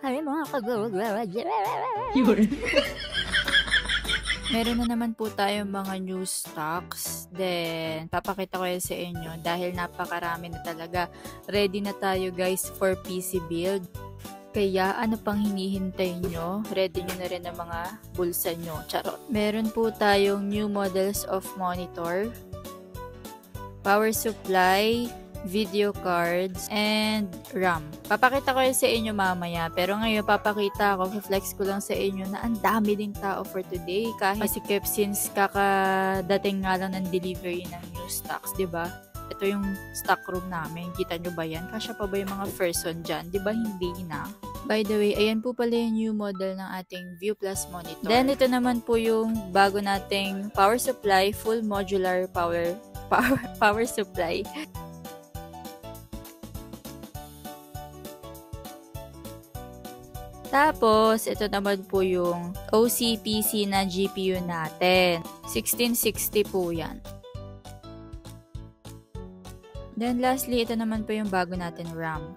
Ay, mga Yun. Meron na naman po tayong mga new stocks. Then, papakita ko yan sa inyo dahil napakarami na talaga. Ready na tayo guys for PC build. Kaya ano pang hinihintay nyo? Ready nyo na rin ang mga bulsa nyo. Charot. Meron po tayong new models of monitor, power supply, video cards, and RAM. Papakita ko yun sa inyo mamaya. Pero ngayon, papakita ko, flex ko lang sa inyo na ang dami ding tao for today. Kahit masikip since kakadating nga lang ng delivery ng new stocks, diba? Ito yung stock room namin. Kita nyo ba yan? Kasya pa ba yung mga person dyan? Diba hindi na? By the way, ayan po pala yung new model ng ating View Plus monitor. Then, ito naman po yung bago nating power supply, full modular power supply. Tapos, ito naman po yung OCPC na GPU natin. 1660 po yan. Then, lastly, ito naman po yung bago natin RAM.